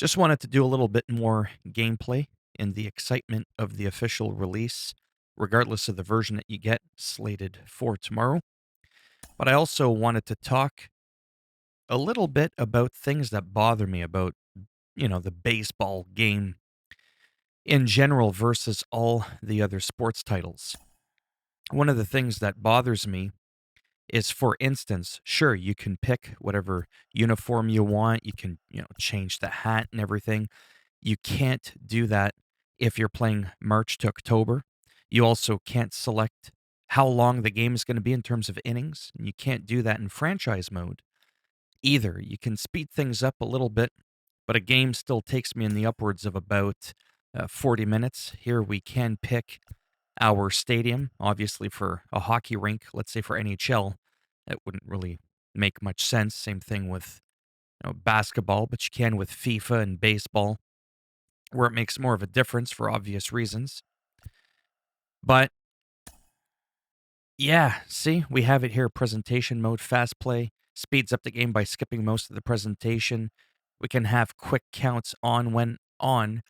Just wanted to do a little bit more gameplay in the excitement of the official release, regardless of the version that you get slated for tomorrow. But I also wanted to talk a little bit about things that bother me about, the baseball game in general versus all the other sports titles. One of the things that bothers me is, for instance, sure, you can pick whatever uniform you want, you can, change the hat and everything. You can't do that if you're playing March to October. You also can't select how long the game is going to be in terms of innings. And you can't do that in franchise mode either. You can speed things up a little bit, but a game still takes me in the upwards of about 40 minutes. Here we can pick our stadium, obviously for a hockey rink, let's say for NHL. That wouldn't really make much sense. Same thing with basketball, but you can with FIFA and baseball, where it makes more of a difference for obvious reasons. But yeah, see, we have it here, presentation mode, fast play, speeds up the game by skipping most of the presentation. We can have quick counts on when on.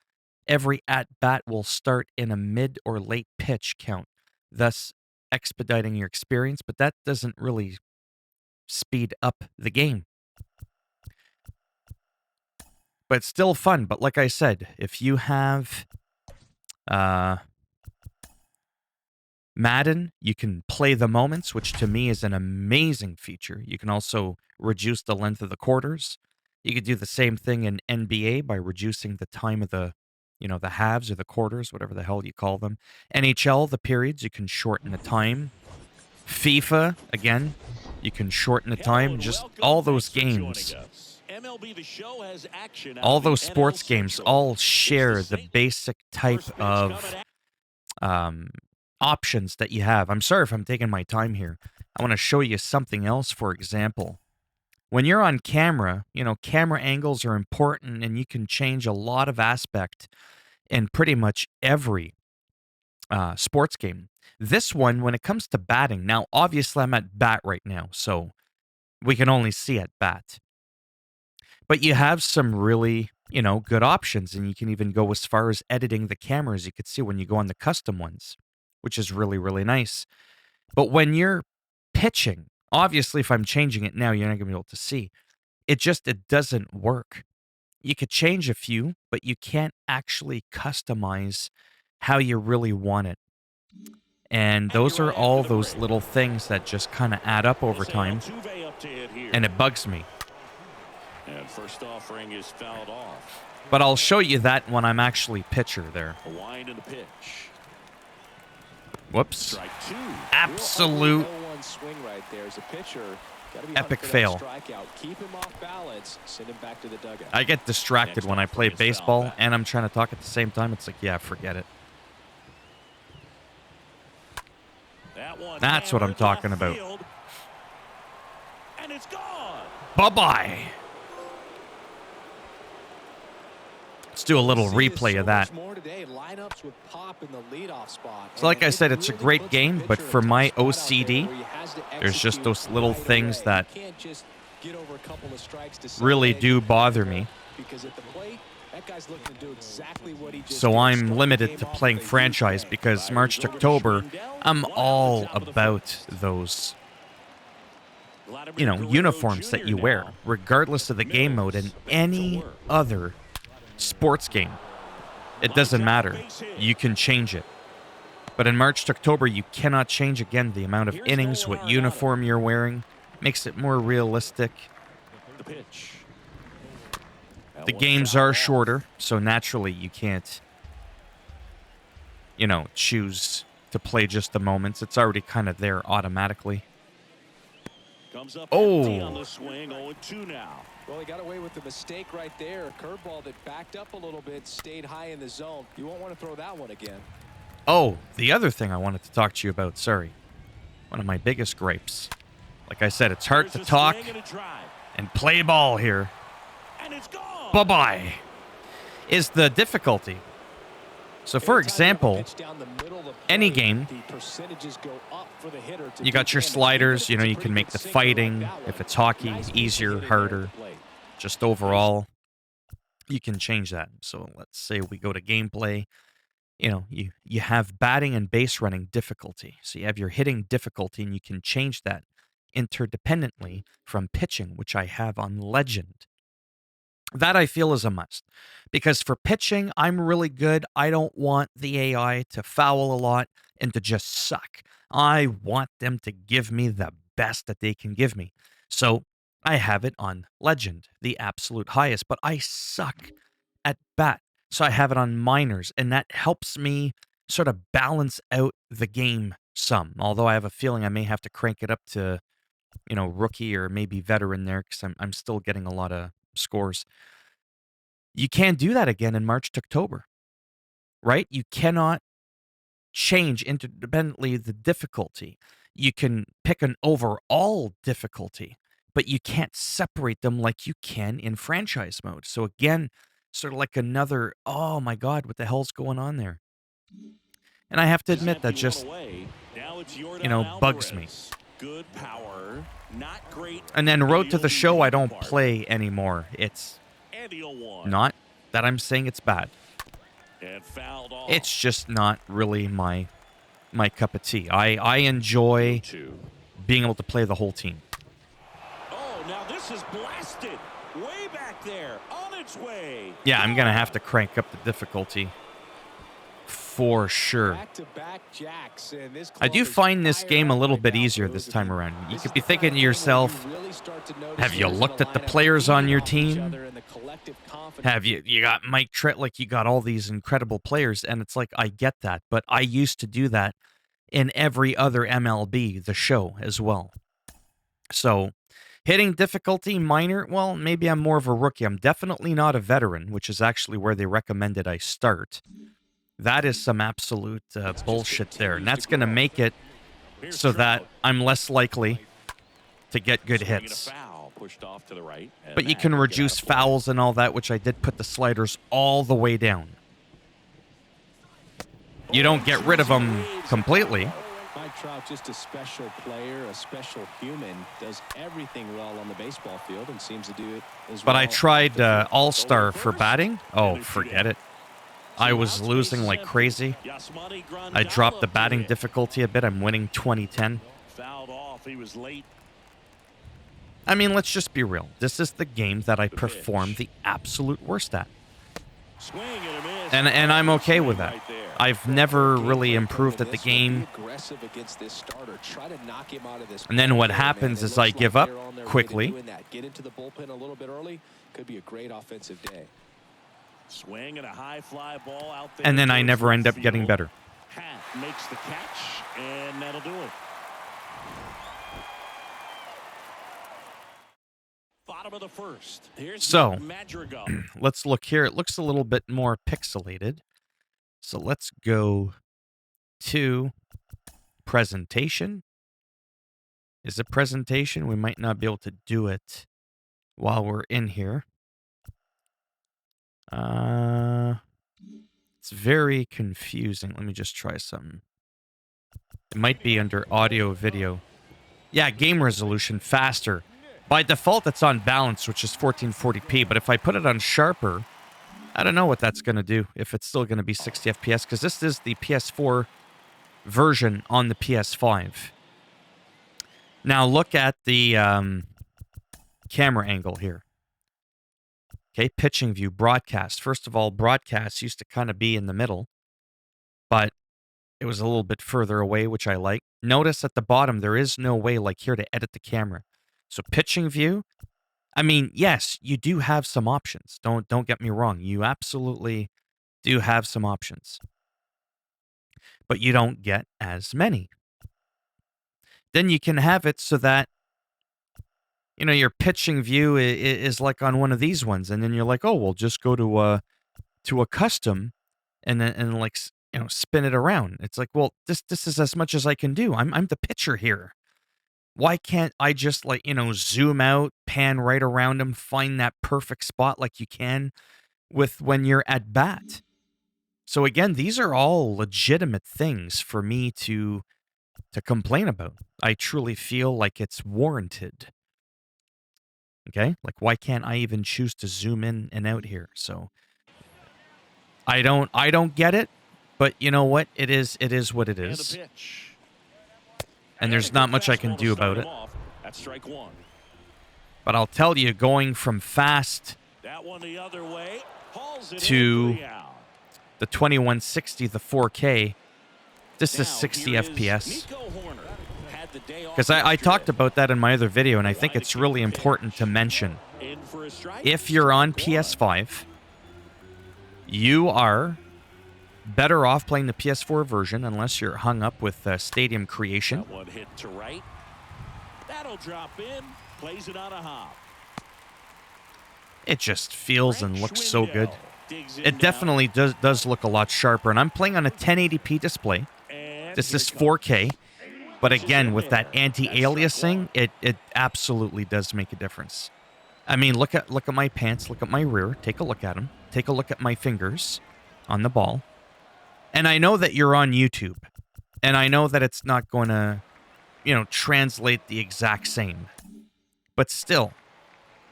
Every at bat will start in a mid or late pitch count, thus expediting your experience, but that doesn't really speed up the game. But it's still fun. But like I said, if you have Madden, you can play the moments, which to me is an amazing feature. You can also reduce the length of the quarters. You could do the same thing in NBA by reducing the time of the halves or the quarters, whatever the hell you call them. NHL, the periods, you can shorten the time. FIFA, again, you can shorten the time. Just all those games. MLB The Show has action. All those sports games all share the basic type of options that you have. I'm sorry if I'm taking my time here. I want to show you something else, for example. When you're on camera, camera angles are important and you can change a lot of aspect in pretty much every sports game. This one, when it comes to batting, now obviously I'm at bat right now, so we can only see at bat. But you have some really, good options, and you can even go as far as editing the cameras. You could see when you go on the custom ones, which is really, really nice. But when you're pitching, obviously, if I'm changing it now, you're not going to be able to see. It doesn't work. You could change a few, but you can't actually customize how you really want it. And those are all those little things that just kind of add up over time, and it bugs me. And first offering is fouled off. But I'll show you that when I'm actually pitcher there. A wind and a pitch. Whoops. Strike two. Absolute swing right there as a pitcher. Epic fail. Keep him off balance. Send him back to the dugout. I get distracted when I play baseball and I'm trying to talk at the same time. It's like, yeah, forget it. That's what I'm talking about. And it's gone. Bye-bye. Let's do a little replay of that. So like I said, it's a great game, but for my OCD, there's just those little things that really do bother me. So I'm limited to playing franchise because March to October, I'm all about those, uniforms that you wear, regardless of the game mode and any other sports game. It doesn't matter. You can change it. But in March to October, you cannot change again the amount of innings, what uniform you're wearing. Makes it more realistic. The games are shorter, so naturally you can't, choose to play just the moments. It's already kind of there automatically. On the swing, 0-2 now. Well, he got away with the mistake right there. A curveball that backed up a little bit, stayed high in the zone. You won't want to throw that one again. Oh, the other thing I wanted to talk to you about, sorry. One of my biggest gripes. Like I said, it's hard to talk and play ball here. Bye-bye. Is the difficulty. So, for example, any game, you got your sliders, you can make the fighting, if it's hockey, easier, harder, just overall. you can change that. So let's say we go to gameplay. You have batting and base running difficulty. So you have your hitting difficulty, and you can change that interdependently from pitching, which I have on legend. That I feel is a must. Because for pitching, I'm really good. I don't want the AI to foul a lot and to just suck. I want them to give me the best that they can give me. So I have it on legend, the absolute highest, but I suck at bat. So I have it on minors, and that helps me sort of balance out the game some. Although I have a feeling I may have to crank it up to, rookie or maybe veteran there because I'm still getting a lot of scores. You can't do that again in March to October, right? You cannot change interdependently the difficulty. You can pick an overall difficulty, but you can't separate them like you can in franchise mode. So again, sort of like another, oh my God, what the hell's going on there? And I have to admit that just, bugs me. Good power, not great. And then Road to the Show, I don't play anymore. It's not that I'm saying it's bad. It's just not really my cup of tea. I enjoy being able to play the whole team. Oh, now this is blasted. Way back there, on its way. Yeah, I'm going to have to crank up the difficulty for sure. I do find this game a little bit easier this time around. You could be thinking to yourself, have you looked at the players on your team? Have you got Mike Trout, like you got all these incredible players, and it's like, I get that, but I used to do that in every other MLB The Show as well. So, hitting difficulty minor, well, maybe I'm more of a rookie. I'm definitely not a veteran, which is actually where they recommended I start. That is some absolute bullshit there, and that's going to make it so that I'm less likely to get good hits. But you can reduce fouls and all that, which I did put the sliders all the way down. You don't get rid of them completely. Mike Trout, just a special player, a special human, does everything well on the baseball field and seems to do it as well. But I tried All-Star for batting. Oh, forget it. I was losing like crazy. I dropped the batting difficulty a bit. I'm winning 20-10. I mean, let's just be real. This is the game that I perform the absolute worst at. And I'm okay with that. I've never really improved at the game. And then what happens is I give up quickly. Get into the bullpen a little bit early. Could be a great offensive day. Swing and a high fly ball out there. And then I never end up getting better. Hat makes the catch, and that'll do it. Bottom of the first. Here's so, Madrigal. Let's look here. It looks a little bit more pixelated. So let's go to presentation. Is it presentation? We might not be able to do it while we're in here. It's very confusing. Let me just try something. It might be under audio, video. Yeah, game resolution, faster. By default, it's on balance, which is 1440p. But if I put it on sharper, I don't know what that's going to do. If it's still going to be 60 FPS, because this is the PS4 version on the PS5. Now look at the camera angle here. Okay, pitching view, broadcast. First of all, broadcast used to kind of be in the middle, but it was a little bit further away, which I like. Notice at the bottom, there is no way like here to edit the camera. So pitching view, I mean, yes, you do have some options. Don't get me wrong. You absolutely do have some options, but you don't get as many. Then you can have it so that your pitching view is like on one of these ones, and then you're like, oh, well, just go to a custom, and then like spin it around. It's like, well, this is as much as I can do. I'm the pitcher here. Why can't I just like zoom out, pan right around him, find that perfect spot like you can with when you're at bat? So again, these are all legitimate things for me to complain about. I truly feel like it's warranted. Okay? Like, why can't I even choose to zoom in and out here? So I don't get it, but you know what? It is what it And the is. pitch. And And a there's good not much I can fastball to do start about him it. off. That's strike one. But I'll tell you, going from fast That one the other way. Hauls it in for to the out. the 2160, the 4K, this is Now, 60 here is FPS. Nico Horner. Had the day off Because I yesterday. talked about that in my other video, and I think Line to it's kick really the important to pitch. mention. In for a strike. If you're on Strike one. PS5, you are better off playing the PS4 version unless you're hung up with Stadium Creation. That one hit to right. That'll drop in. Plays it on a hop. It just feels and looks so good. Digs in It now. definitely does look a lot sharper, and I'm playing on a 1080p display. And This here is it comes. 4K, but again, with that anti-aliasing, it absolutely does make a difference. I mean, look at my pants, look at my rear, take a look at them, take a look at my fingers on the ball. And I know that you're on YouTube, and I know that it's not going to, translate the exact same. But still,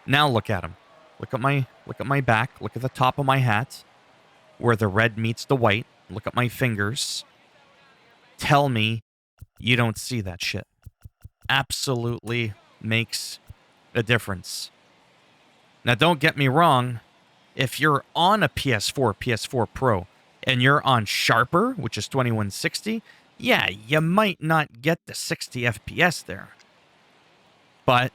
now look at them. Look at my back, look at the top of my hat where the red meets the white. Look at my fingers. Tell me you don't see that shit. Absolutely makes a difference. Now, don't get me wrong. If you're on a PS4 Pro, and you're on sharper, which is 2160, yeah, you might not get the 60 FPS there. But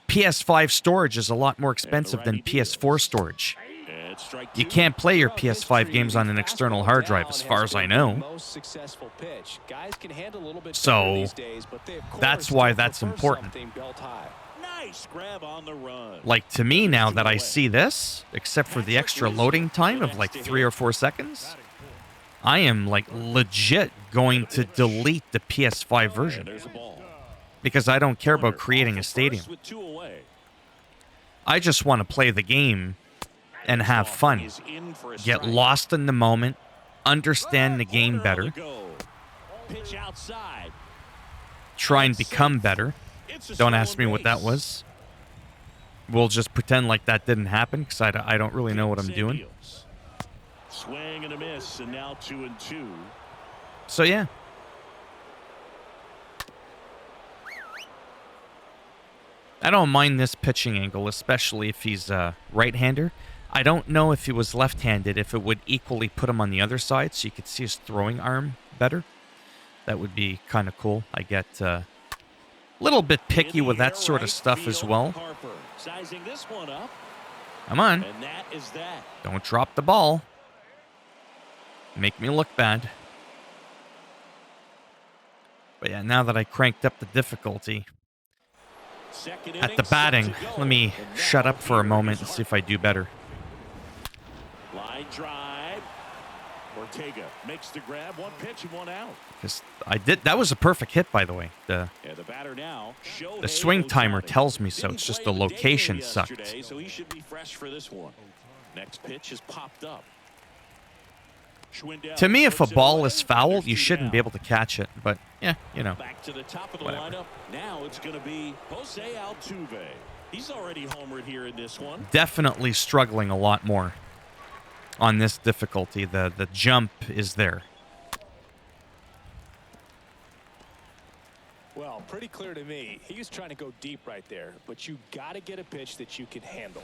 PS5 storage is a lot more expensive than PS4 storage. And strike You two. can't play your PS5 games on an external hard drive, as far as I know. Most successful pitch. Guys can handle a little bit So, better these days, but they, of course, that's why still that's prefer important. something belt high. Nice grab on the run. Like, to me, now that I see this, except for the extra loading time of like 3 or 4 seconds, I am like legit going to delete the PS5 And version there's a ball. because I don't care about Horner creating off a of stadium. first with two away. I just want to play the game and have fun. Is in for a Get strike. lost in the moment, understand the game Horner on the better, go. Pitch outside. try and become better. It's a Don't ask me stolen what that base. was. We'll just pretend like that didn't happen because I don't really know what I'm Sam doing. deals. Swing and a miss, and now 2-2. So, yeah. I don't mind this pitching angle, especially if he's a right-hander. I don't know if he was left-handed, if it would equally put him on the other side so you could see his throwing arm better. That would be kind of cool. I get a little bit picky with that sort of stuff as well. Harper sizing this one up, Come on. and that is that. Don't drop the ball. Make me look bad. But yeah, now that I cranked up the difficulty Second at the inning, set batting, to go. let me And shut now up for a here moment is and see if I do better. Line drive. Ortega makes the grab. One pitch and one out. Because that was a perfect hit, by the way. The And the batter now, The swing timer Ohtani. tells me so. Didn't It's just play the the day location sucked. yesterday, so he should be fresh for this one. Next pitch is popped up. Schwindel To me, if a puts it ball away. is foul, There's you two shouldn't down. be able to catch it. But yeah, Back to the top of the Whatever. lineup. Now it's going to be Jose Altuve. He's already homered here in this one. definitely struggling a lot more on this difficulty. The jump is there. Well, pretty clear to me. He was trying to go deep right there, but you got to get a pitch that you can handle.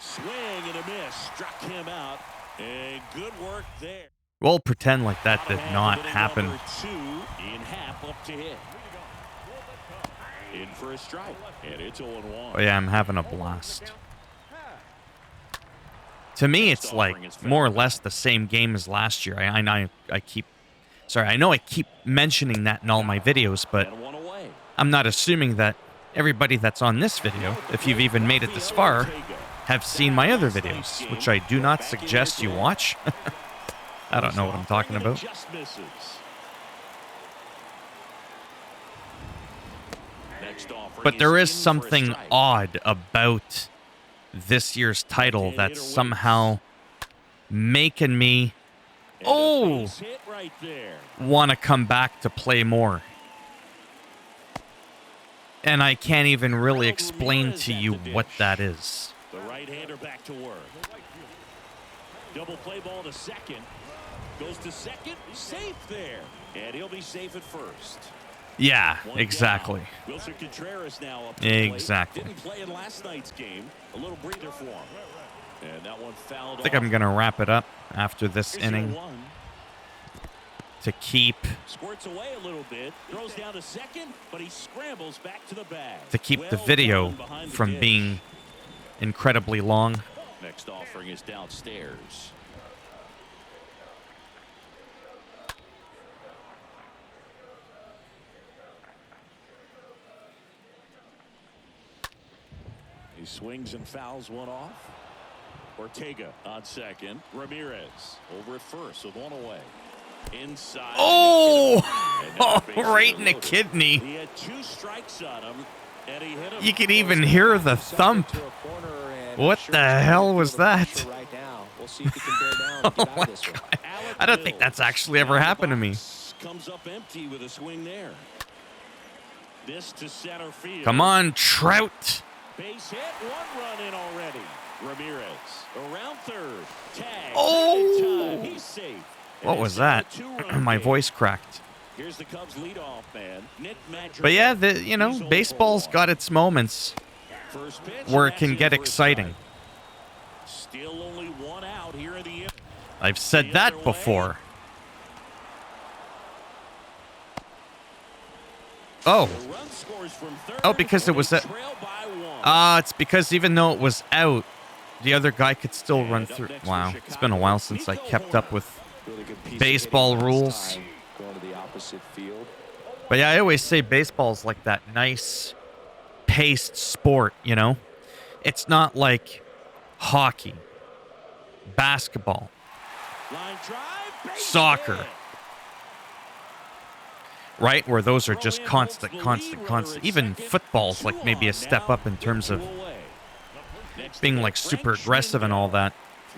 Swing and a miss. Struck him out. And good work there. We'll pretend like that did Bottom half not of inning happen. number 2 in half up to hit. In for a strike. And it's 0-1. But yeah, I'm having a blast. To me, it's like more or less the same game as last year. I know I keep mentioning that in all my videos, but And one away. I'm not assuming that everybody that's on this video, if you've even made it this far, have seen my other videos, which I do not suggest you watch. I don't know what I'm talking about. Just misses. Next offering But there is in for a something strike. odd about this year's title that's somehow making me And a Oh! base hit right there. want to come back to play more. And I can't even really explain Ramirez to at you the what dish. that is. The right-hander back to work. Double play ball to second. Goes to second. Safe there. And he'll be safe at first. Yeah, One exactly. down. Wilson Contreras now up to the plate. Exactly. Didn't play in last night's game. A little breather for him. And that one fouled I think off. I'm going to wrap it up after this Here's inning 0-1. to keep Squirts away a little bit. Throws down to second, but he scrambles back to the bag. the Well video done behind the from dish. being incredibly long. Next offering is downstairs. He swings and fouls one off. Ortega on second. Ramirez over at first with one away. Inside. Oh! And now bases Right are in the loaded. kidney. He had 2 strikes on him, and he hit him. You could even hear the thump. What the hell was that? Right now. We'll see if he can bear down and get out of this one. Alec I don't think that's Mills actually ever down the happened to me. box. Comes up empty with a swing there. This to center field. Come on, Trout. Base hit, 1 run in already. Ramirez around third. Tag. Oh! Time. He's safe. What And was it's now that? a 2-run My game. voice cracked. Here's the Cubs leadoff man, Nick Madrigal. But yeah, He's 0 baseball's for 1. got its moments First pitch, where it that's can in get for a exciting. strike. Still only 1 out here in the inning. I've said that before. Oh. The run scores from third, Oh, because it was they a... trail by 1. It's because even though it was out, the other guy could still run through. Wow, it's been a while since I kept up with Really good piece of baseball hitting last rules. time, going to the opposite field. But yeah, I always say baseball's like that nice paced sport, you know? It's not like hockey, basketball, Line drive, base soccer, hit. right? Where those are just constant. Even football's like maybe a step up in terms of being like super aggressive and all that.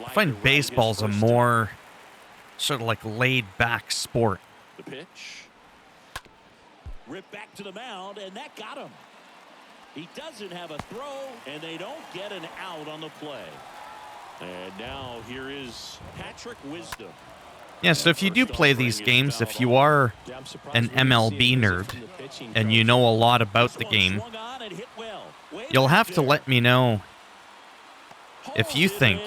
I find baseball's a more sort of like laid back sport. The pitch. Rip back to the mound, and that got him. He doesn't have a throw, and they don't get an out on the play. And now here is Patrick Wisdom. Yeah, so if you do play these games, if you are an MLB nerd and you know a lot about the game, you'll have to let me know if you think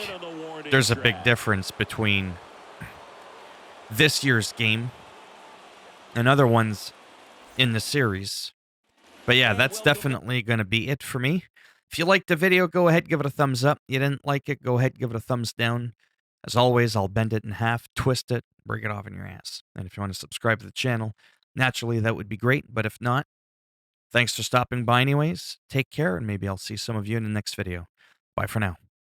there's a big difference between this year's game and other ones in the series. But yeah, that's definitely going to be it for me. If you liked the video, go ahead, give it a thumbs up. You didn't like it, go ahead, give it a thumbs down. As always, I'll bend it in half, twist it, break it off in your ass. And if you want to subscribe to the channel, naturally, that would be great. But if not, thanks for stopping by anyways. Take care, and maybe I'll see some of you in the next video. Bye for now.